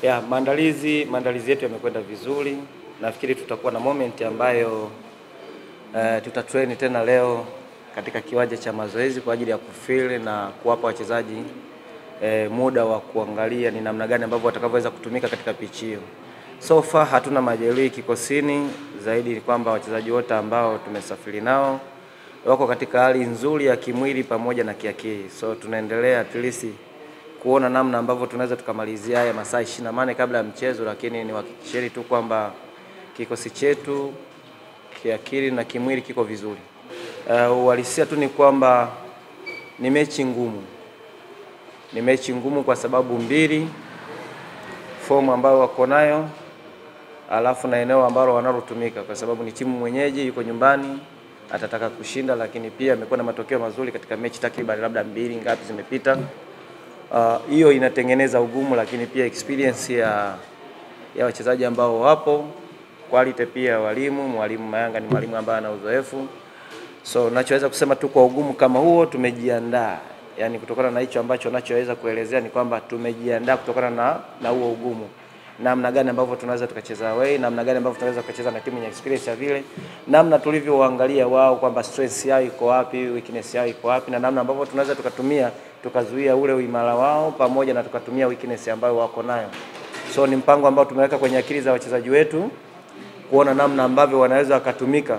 Ya, maandalizi yetu yamekwenda vizuri. Nafikiri tutakuwa na moment ambayo tutatrain tena leo katika kiwanja cha mazoezi kwa ajili ya kufeel na kuwapa wachezaji muda wa kuangalia ni namna gani ambavyo watakavyoweza kutumika katika pitch hiyo. So far hatuna majeruhi kikosini, zaidi ni kwamba wachezaji wote ambao tumesafiri nao wako katika hali nzuri ya kimwili pamoja na kiakili. So tunaendelea at least kuona namna ambavyo tunaweza tukamalizia haya masaa 28 kabla ya mchezo, lakini niwahakikisheni tu kwamba kikosi chetu kiakili na kimwili kiko vizuri. Uhalisia tu ni kwamba ni mechi ngumu. Ni mechi ngumu kwa sababu mbili, fomu ambayo wako nayo, alafu na eneo ambalo wanalotumika, kwa sababu ni timu mwenyeji, yuko nyumbani, atataka kushinda, lakini pia amekuwa na matokeo mazuri katika mechi takriban labda 2 ngapi zimepita. Hiyo inatengeneza ugumu, lakini pia experience ya wachezaji ambao wapo, quality pia mwalimu Mayanga ni mwalimu ambaye ana uzoefu. So nachoweza kusema tu kwa ugumu kama huo tumejiandaa. Yaani kutokana na hicho ambacho nachoweza kuelezea ni kwamba tumejiandaa kutokana na huo ugumu. Namna gani ambavyo tunaweza tukacheza away, namna gani ambavyo tunaweza tukacheza na timu yenye experience ya vile, namna tulivyoangalia wao kwamba strength yao iko wapi, weakness yao iko wapi, na namna ambavyo tunaweza tukatumia tukazuia ule uimara wao pamoja na tukatumia weakness ambayo wako nayo. So ni mpango ambao tumeweka kwenye akili za wachezaji wetu kuona namna ambavyo wanaweza wakatumika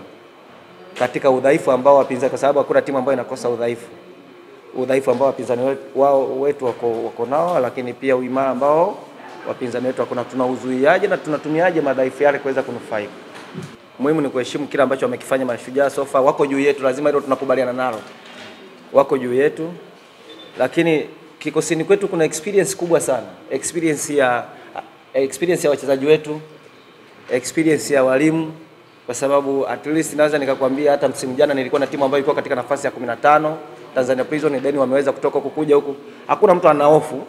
katika udhaifu ambao wapinzani, kwa sababu hakuna timu ambayo inakosa udhaifu ambao wapinzani wetu wako nao, lakini pia uimara ambao wapinzani wetu hakuna. Tunauzuiaje na tunatumiaje madhaifu yale kuweza kunufaika. Muhimu ni kuheshimu kila ambacho wamekifanya Mashujaa so far. Wako juu yetu, lazima hilo tunakubaliana nalo. Wako juu yetu, lakini kikosini kwetu kuna experience kubwa sana. Experience ya wachezaji wetu, experience ya walimu, kwa sababu at least naweza nikakwambia hata msimu jana nilikuwa na timu ambayo ilikuwa katika nafasi ya 15, Tanzania Prison, then wameweza kutoka huko kuja huko. Hakuna mtu ana hofu.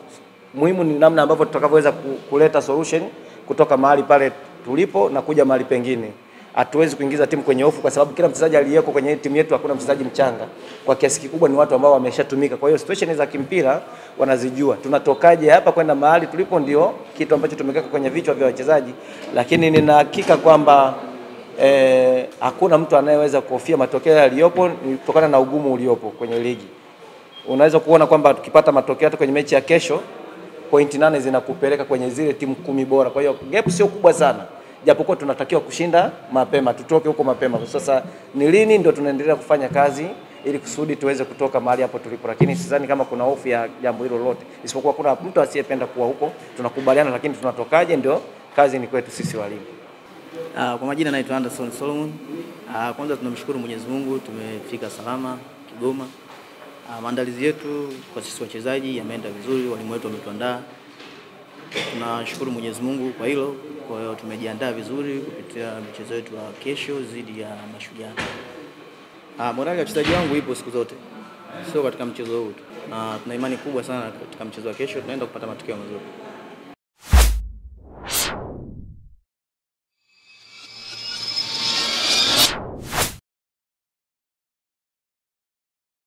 Muhimu ni namna ambavyo tutakavyoweza kuleta solution kutoka mahali pale tulipo na kuja mahali pengine. Hatuwezi kuingiza timu kwenye hofu, kwa sababu kila mchezaji aliyeko kwenye timu yetu hakuna mchezaji mchanga. Kwa kiasi kikubwa ni watu ambao wameshatumika. Kwa hiyo situation za kimpira wanazijua. Tunatokaje hapa kwenda mahali tulipo ndio kitu ambacho tumeweka kwenye vichwa vya wachezaji, lakini nina hakika kwamba hakuna mtu anayeweza kuhofia matokeo yaliyopo kutokana na ugumu uliopo kwenye ligi. Unaweza kuona kwamba tukipata matokeo hata kwenye mechi ya kesho, point 8 zinakupeleka kwenye zile timu 10 bora. Kwa hiyo gap sio kubwa sana. Japokuwa tunatakiwa kushinda mapema, tutoke huko mapema. Sasa ni lini ndio tunaendelea kufanya kazi ili kusudi tuweze kutoka mahali hapo tulipo. Lakini sidhani kama kuna hofu ya jambo hilo lolote. Isipokuwa kuna mtu asiyependa kuwa huko, tunakubaliana, lakini tunatokaje ndio kazi ni kwetu sisi walimu. Kwa majina naitwa Anderson Solomon. Kwanza tunamshukuru Mwenyezi Mungu tumefika salama Kigoma. Maandalizi yetu kwa sisi wachezaji yameenda vizuri, walimu wetu wametuandaa. Tunashukuru Mwenyezi Mungu kwa hilo. Kwa hiyo tumejiandaa vizuri kupitia mchezo wetu wa kesho dhidi ya Mashujaa. Morali ya wachezaji wangu ipo siku zote, sio katika mchezo huu tu. Tuna imani kubwa sana katika mchezo wa kesho, tunaenda kupata matokeo mazuri.